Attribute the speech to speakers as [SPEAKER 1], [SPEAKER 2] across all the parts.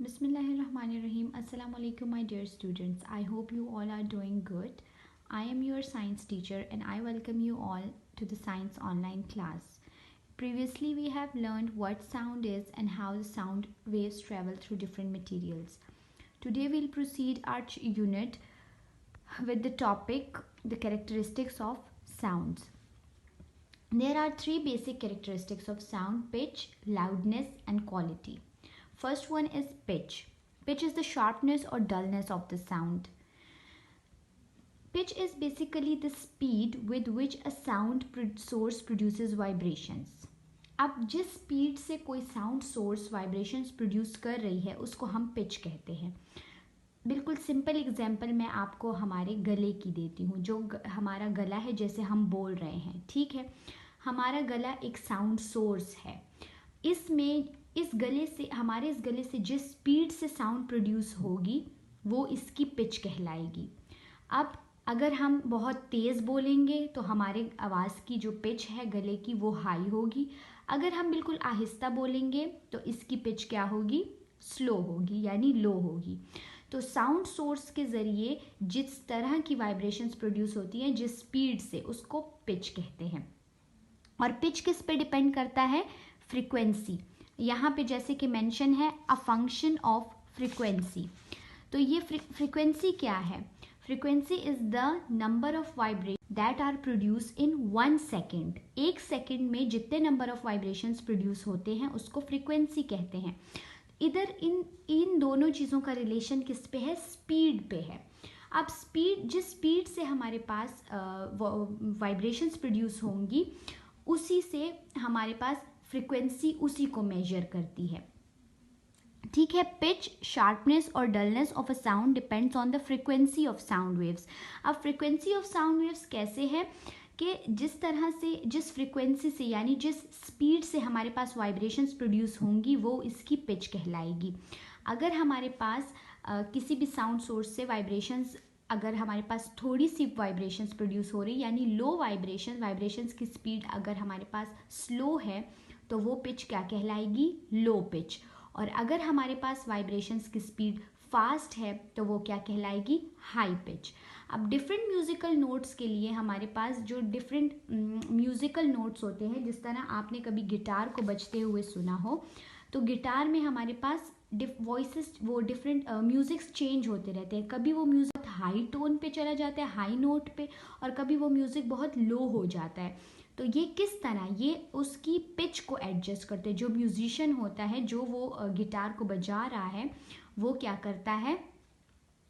[SPEAKER 1] Bismillahirrahmanirrahim. Assalamu alaikum, my dear students. I hope you all are doing good. I am your science teacher and I welcome you all to the science online class. Previously, we have learned what sound is and how the sound waves travel through different materials. Today, we'll proceed our unit with the topic the characteristics of sounds. There are three basic characteristics of sound: pitch, loudness, and quality. First one is pitch. Pitch is the sharpness or dullness of the sound. Pitch is basically the speed with which a sound source produces vibrations. अब जिस speed से कोई sound source vibrations produce कर रही है उसको हम pitch कहते हैं. बिल्कुल सिंपल एग्जांपल मैं आपको हमारे गले की देती हूँ. जो हमारा गला है, जैसे हम बोल रहे हैं, ठीक है, हमारा गला एक साउंड सोर्स है. इसमें हमारे इस गले से जिस स्पीड से साउंड प्रोड्यूस होगी वो इसकी पिच कहलाएगी. अब अगर हम बहुत तेज़ बोलेंगे तो हमारे आवाज़ की जो पिच है गले की वो हाई होगी. अगर हम बिल्कुल आहिस्ता बोलेंगे तो इसकी पिच क्या होगी? स्लो होगी, यानी लो होगी. तो साउंड सोर्स के ज़रिए जिस तरह की वाइब्रेशंस प्रोड्यूस होती हैं जिस स्पीड से, उसको पिच कहते हैं. और पिच किस पे डिपेंड करता है? फ्रीक्वेंसी. यहाँ पे जैसे कि मेंशन है अ फंक्शन ऑफ फ्रीक्वेंसी. तो ये फ्रीक्वेंसी क्या है? Frequency is the number of vibration that are produce in 1 second. एक सेकेंड में जितने नंबर ऑफ वाइब्रेशंस प्रोड्यूस होते हैं उसको फ्रीक्वेंसी कहते हैं. इधर इन दोनों चीज़ों का रिलेशन किस पे है? स्पीड पे है. अब स्पीड, जिस स्पीड से हमारे पास वाइब्रेशंस प्रोड्यूस होंगी उसी से हमारे पास फ्रीक्वेंसी उसी को मेजर करती है. ठीक है. पिच, शार्पनेस और dullness of a sound depends on the frequency of sound waves. अब फ्रीक्वेंसी ऑफ साउंड वेव्स कैसे है कि जिस तरह से, जिस फ्रीक्वेंसी से, यानी जिस स्पीड से हमारे पास वाइब्रेशंस प्रोड्यूस होंगी वो इसकी पिच कहलाएगी. अगर हमारे पास किसी भी साउंड सोर्स से अगर हमारे पास थोड़ी सी वाइब्रेशंस प्रोड्यूस हो रही, यानी लो वाइब्रेशंस की स्पीड अगर हमारे पास स्लो है तो वो पिच क्या कहलाएगी? Low pitch. और अगर हमारे पास वाइब्रेशंस की स्पीड फास्ट है तो वो क्या कहलाएगी? High pitch. अब डिफरेंट म्यूज़िकल नोट्स के लिए हमारे पास जो डिफरेंट म्यूज़िकल नोट्स होते हैं, जिस तरह आपने कभी गिटार को बजते हुए सुना हो, तो गिटार में हमारे पास वॉइसेस, वो डिफरेंट म्यूज़िक्स चेंज होते रहते हैं. कभी वो म्यूज़िक हाई टोन पे चला जाता है, हाई नोट पे, और कभी वो म्यूज़िक बहुत लो हो जाता है. तो ये किस तरह, ये उसकी पिच को एडजस्ट करते हैं. जो म्यूजिशियन होता है, जो वो गिटार को बजा रहा है, वो क्या करता है?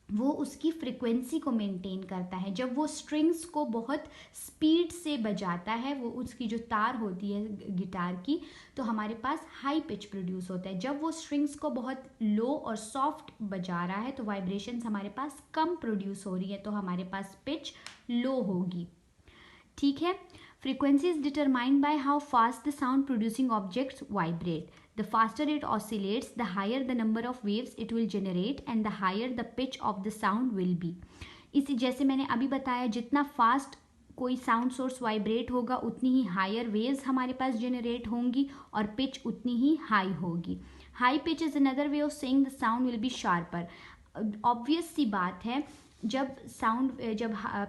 [SPEAKER 1] वो उसकी फ्रीक्वेंसी को मेंटेन करता है. जब वो स्ट्रिंग्स को बहुत स्पीड से बजाता है, वो उसकी जो तार होती है गिटार की, तो हमारे पास हाई पिच प्रोड्यूस होता है. जब वो स्ट्रिंग्स को बहुत लो और सॉफ्ट बजा रहा है तो वाइब्रेशंस हमारे पास कम प्रोड्यूस हो रही है, तो हमारे पास पिच लो होगी. ठीक है. Frequency is determined by how fast the sound producing objects vibrate. The faster it oscillates, the higher the number of waves it will generate and the higher the pitch of the sound will be. इसी जैसे मैंने अभी बताया, जितना fast कोई sound source vibrate होगा उतनी ही higher waves हमारे पास जनरेट होंगी और पिच उतनी ही हाई होगी. High pitch is another way of saying the sound will be sharper. Obvious सी बात है, जब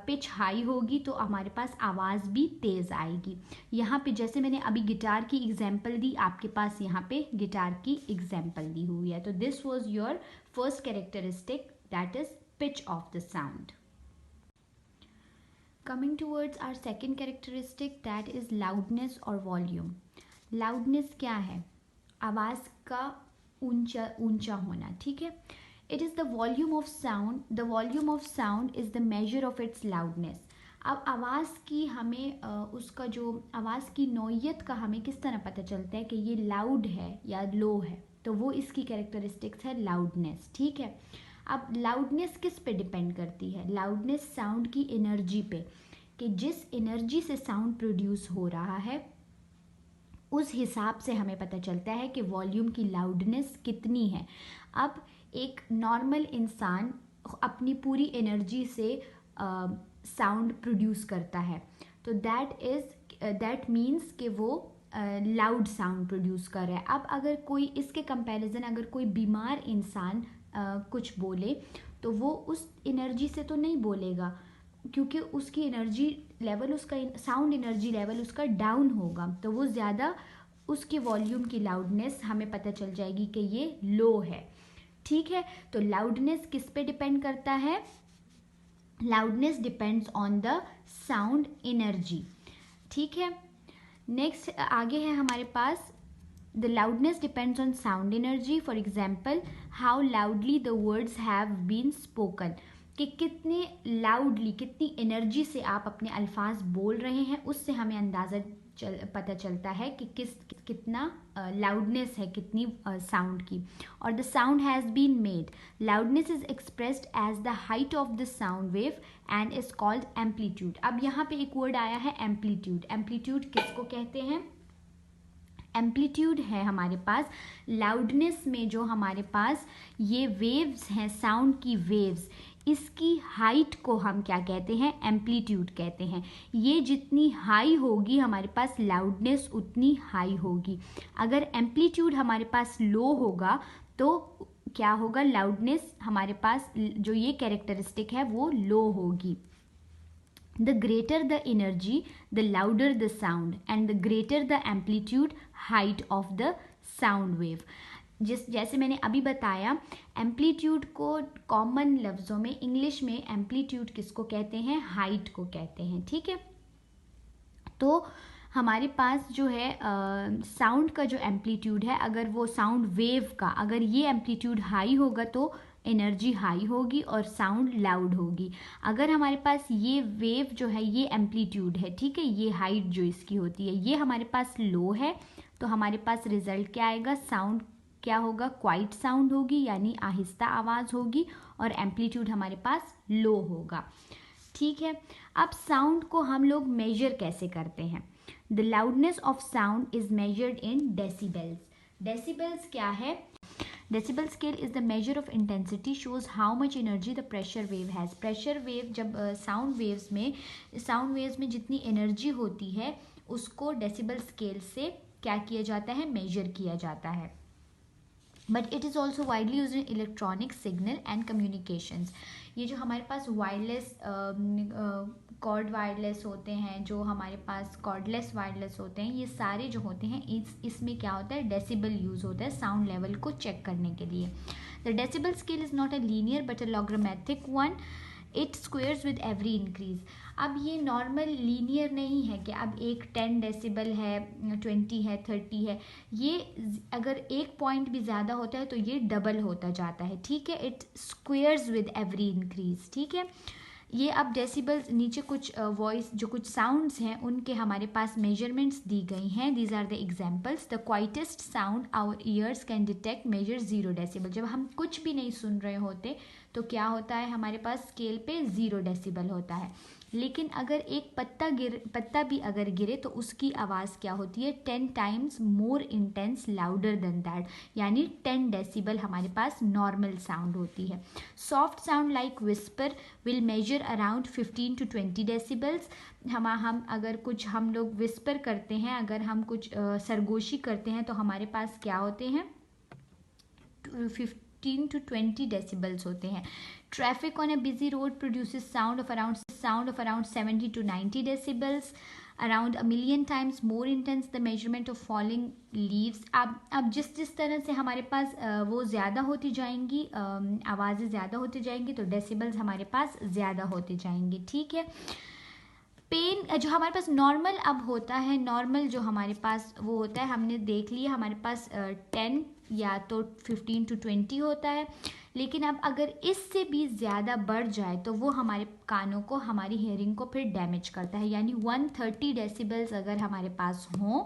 [SPEAKER 1] पिच हाई होगी तो हमारे पास आवाज़ भी तेज़ आएगी. यहाँ पे जैसे मैंने अभी गिटार की एग्जांपल दी, आपके पास यहाँ पे गिटार की एग्जांपल दी हुई है. तो this was your first characteristic, that is pitch of the sound. Coming towards our second characteristic, that is loudness और वॉल्यूम. लाउडनेस क्या है? आवाज़ का ऊंचा होना. ठीक है. It is the volume of sound. The volume of sound is the measure of its loudness. अब आवाज़ की हमें उसका जो आवाज़ की नौइयत का हमें किस तरह पता चलता है कि ये लाउड है या लो है? तो वो इसकी कैरेक्टरिस्टिक्स है लाउडनेस. ठीक है. अब लाउडनेस किस पे डिपेंड करती है? लाउडनेस साउंड की एनर्जी पे, कि जिस एनर्जी से साउंड प्रोड्यूस हो रहा है उस हिसाब से हमें पता चलता है कि वॉल्यूम की लाउडनेस कितनी है. अब एक नॉर्मल इंसान अपनी पूरी एनर्जी से साउंड प्रोड्यूस करता है, तो दैट मीन्स कि वो लाउड साउंड प्रोड्यूस कर रहा है। अब अगर कोई इसके कंपैरिजन अगर कोई बीमार इंसान कुछ बोले तो वो उस एनर्जी से तो नहीं बोलेगा, क्योंकि उसकी एनर्जी लेवल, उसका साउंड एनर्जी लेवल उसका डाउन होगा, तो वो ज़्यादा उसकी वॉल्यूम की लाउडनेस हमें पता चल जाएगी कि ये लो है। ठीक है, तो लाउडनेस किस पे डिपेंड करता है? Loudness depends on the sound energy. ठीक है, नेक्स्ट आगे है हमारे पास the loudness depends on sound energy. For example, how loudly the words have been spoken, कि कितने लाउडली, कितनी एनर्जी से आप अपने अल्फाज बोल रहे हैं, उससे हमें अंदाज़ा पता चलता है कि कितना लाउडनेस है, कितनी साउंड की। और the sound has been made, loudness is expressed as the height of the sound wave and is called amplitude. अब यहाँ पे एक वर्ड आया है एम्पलीट्यूड। एम्पलीट्यूड किसको कहते हैं? एम्पलीट्यूड है हमारे पास लाउडनेस में जो हमारे पास ये वेव्स हैं, साउंड की वेव्स, इसकी हाइट को हम क्या कहते हैं? एम्पलीट्यूड कहते हैं। ये जितनी हाई होगी हमारे पास लाउडनेस उतनी हाई होगी। अगर एम्पलीट्यूड हमारे पास लो होगा तो क्या होगा? लाउडनेस हमारे पास जो ये कैरेक्टरिस्टिक है वो लो होगी। The greater the energy, the louder the sound, and the greater the amplitude, height of the sound wave. जैसे मैंने अभी बताया, एम्पलीट्यूड को कॉमन लफ्ज़ों में इंग्लिश में एम्पलीट्यूड किसको कहते हैं? हाइट को कहते हैं। ठीक है, तो हमारे पास जो है साउंड का जो एम्पलीट्यूड है, अगर वो साउंड वेव का अगर ये एम्पलीट्यूड हाई होगा तो एनर्जी हाई होगी और साउंड लाउड होगी। अगर हमारे पास ये वेव जो है, ये एम्पलीट्यूड है, ठीक है, ये हाइट जो इसकी होती है, ये हमारे पास लो है, तो हमारे पास रिजल्ट क्या आएगा? साउंड क्या होगा? क्वाइट साउंड होगी, यानी आहिस्ता आवाज़ होगी, और एम्पलीट्यूड हमारे पास लो होगा। ठीक है, अब साउंड को हम लोग मेजर कैसे करते हैं? The loudness of sound is measured in decibels. Decibels क्या है? Decibel scale is the measure of intensity, shows how much energy the pressure wave has. Pressure wave जब साउंड वेव्स में जितनी एनर्जी होती है उसको डेसिबल स्केल से क्या किया जाता है? मेजर किया जाता है। But it is also widely use in electronic signal and communications. ये जो हमारे पास वायरलेस कॉर्ड वायरलेस होते हैं, जो हमारे पास कॉर्डलेस वायरलेस होते हैं, ये सारे जो होते हैं इसमें क्या होता है? डेसिबल यूज़ होता है साउंड लेवल को चेक करने के लिए। The decibel scale is not a linear but a logarithmic one, it squares with every increase. अब ये नॉर्मल लीनियर नहीं है कि अब एक 10 डेसिबल है, 20 है, 30 है। ये अगर एक पॉइंट भी ज़्यादा होता है तो ये डबल होता जाता है। ठीक है, it squares with every increase. ठीक है, ये अब डेसिबल्स नीचे कुछ वॉइस जो कुछ साउंड्स हैं उनके हमारे पास मेजरमेंट्स दी गई हैं। These are the examples. The quietest sound our ears can detect measure 0 decibel. जब हम कुछ भी नहीं सुन रहे होते तो क्या होता है? हमारे पास स्केल पे 0 डेसिबल होता है। लेकिन अगर एक पत्ता भी अगर गिरे तो उसकी आवाज़ क्या होती है? 10 times more intense louder than that, यानी 10 डेसिबल हमारे पास नॉर्मल साउंड होती है। Soft sound like whisper will measure around 15 to 20 decibels. हम अगर कुछ हम लोग विस्पर करते हैं, अगर हम कुछ सरगोशी करते हैं तो हमारे पास क्या होते हैं? 15 to 20 डेसिबल्स होते हैं। Traffic on A busy road produces sound of around 70 to 90 decibels, around a million times more intense the measurement of falling leaves। अब जिस तरह से हमारे पास वो ज़्यादा होती जाएंगी, आवाज़ें ज़्यादा होती जाएंगी, तो डेसिबल्स हमारे पास ज़्यादा होते जाएंगे। ठीक है, पेन जो हमारे पास नॉर्मल अब होता है, नॉर्मल जो हमारे पास वो होता है, हमने देख लिया हमारे पास 10 या तो 15 to 20 होता है। लेकिन अब अगर इससे भी ज़्यादा बढ़ जाए तो वो हमारे कानों को, हमारी हेयरिंग को फिर डैमेज करता है। यानी 130 डेसिबल्स अगर हमारे पास हों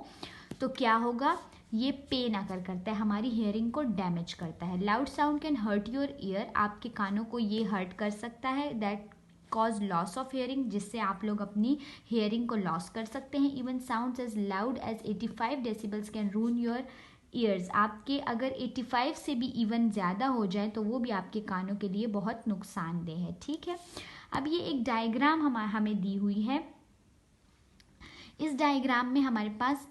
[SPEAKER 1] तो क्या होगा? ये पेन आकर करता है, हमारी हेयरिंग को डैमेज करता है। Loud sound can hurt your ear, आपके कानों को ये हर्ट कर सकता है। That cause loss of hearing, जिससे आप लोग अपनी हेयरिंग को लॉस कर सकते हैं। Even sounds as loud as 85 decibels can ruin your ears. आपके अगर 85 से भी इवन ज़्यादा हो जाए तो वो भी आपके कानों के लिए बहुत नुकसानदेह है। ठीक है, अब ये एक डायग्राम हमें दी हुई है। इस डायग्राम में हमारे पास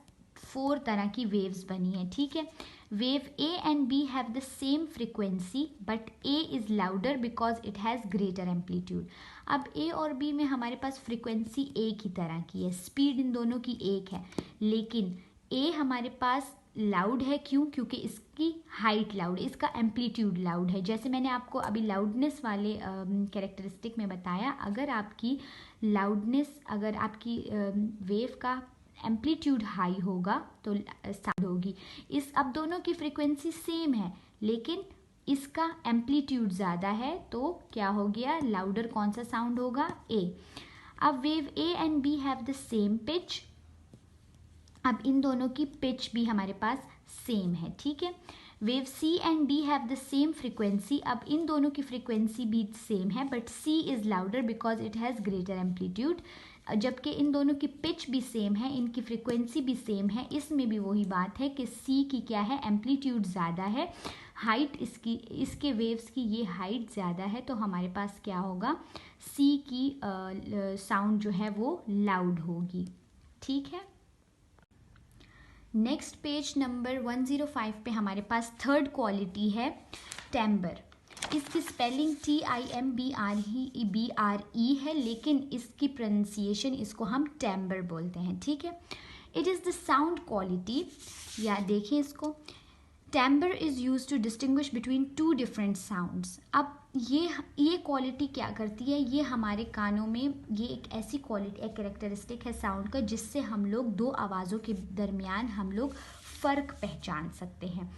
[SPEAKER 1] 4 तरह की वेव्स बनी है, ठीक है। Wave A and B have the same frequency but A is louder because it has greater amplitude. अब ए और बी में हमारे पास फ्रिक्वेंसी एक ही तरह की है, स्पीड इन दोनों की एक है, लेकिन ए हमारे पास लाउड है, क्यों? क्योंकि इसकी हाइट लाउड है, इसका एम्पलीट्यूड लाउड है। जैसे मैंने आपको अभी लाउडनेस वाले कैरेक्टरिस्टिक में बताया, अगर आपकी लाउडनेस, अगर आपकी वेव का एम्पलीट्यूड हाई होगा तो साउंड होगी। इस अब दोनों की फ्रीक्वेंसी सेम है, लेकिन इसका एम्पलीट्यूड ज़्यादा है, तो क्या हो गया? लाउडर कौन सा साउंड होगा? ए। अब wave A and B have the same pitch. अब इन दोनों की पिच भी हमारे पास सेम है, ठीक है। Wave C and D have the same frequency. अब इन दोनों की फ्रीक्वेंसी भी सेम है, but C is louder because it has greater amplitude. जबकि इन दोनों की पिच भी सेम है, इनकी फ्रीक्वेंसी भी सेम है। इसमें भी वही बात है कि सी की क्या है? एम्पलीट्यूड ज़्यादा है, हाइट इसकी, इसके वेव्स की ये हाइट ज़्यादा है, तो हमारे पास क्या होगा? सी की साउंड जो है वो लाउड होगी, ठीक है। नेक्स्ट पेज नंबर 105 पे हमारे पास थर्ड क्वालिटी है टेम्बर। इसकी स्पेलिंग TIMBRE है, लेकिन इसकी प्रोनाउंसिएशन, इसको हम टेम्बर बोलते हैं, ठीक है। It is the sound quality, या देखिए इसको, timbre is use to distinguish between two different sounds. अब ये क्वालिटी क्या करती है? ये हमारे कानों में, ये एक ऐसी क्वालिटी, एक कैरेक्टरिस्टिक है साउंड का, जिससे हम लोग दो आवाज़ों के दरमियान हम लोग फ़र्क पहचान सकते हैं।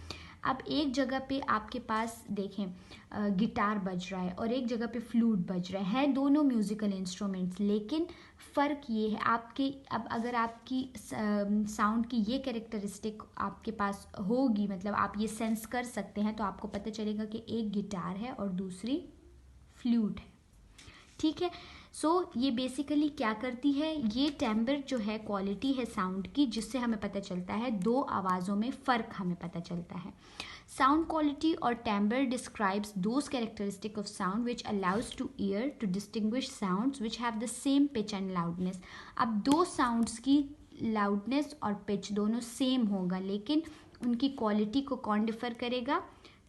[SPEAKER 1] अब एक जगह पे आपके पास देखें गिटार बज रहा है और एक जगह पे फ्लूट बज रहा है दोनों म्यूज़िकल इंस्ट्रूमेंट्स, लेकिन फ़र्क ये है आपके, अब अगर आपकी साउंड की ये कैरेक्टरिस्टिक आपके पास होगी, मतलब आप ये सेंस कर सकते हैं, तो आपको पता चलेगा कि एक गिटार है और दूसरी फ्लूट है, ठीक है। सो ये बेसिकली क्या करती है? ये टेम्बर जो है क्वालिटी है साउंड की, जिससे हमें पता चलता है दो आवाज़ों में फ़र्क हमें पता चलता है। साउंड क्वालिटी और timbre describes those characteristic of sound which allows to ear to distinguish sounds which have the same pitch and loudness. अब दो साउंड्स की लाउडनेस और पिच दोनों सेम होगा, लेकिन उनकी क्वालिटी को कौन डिफर करेगा?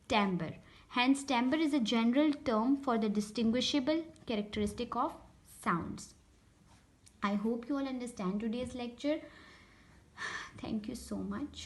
[SPEAKER 1] टेम्बर। Hence, timbre is a general term for the distinguishable characteristic of sounds. I hope you all understand today's lecture. Thank you so much.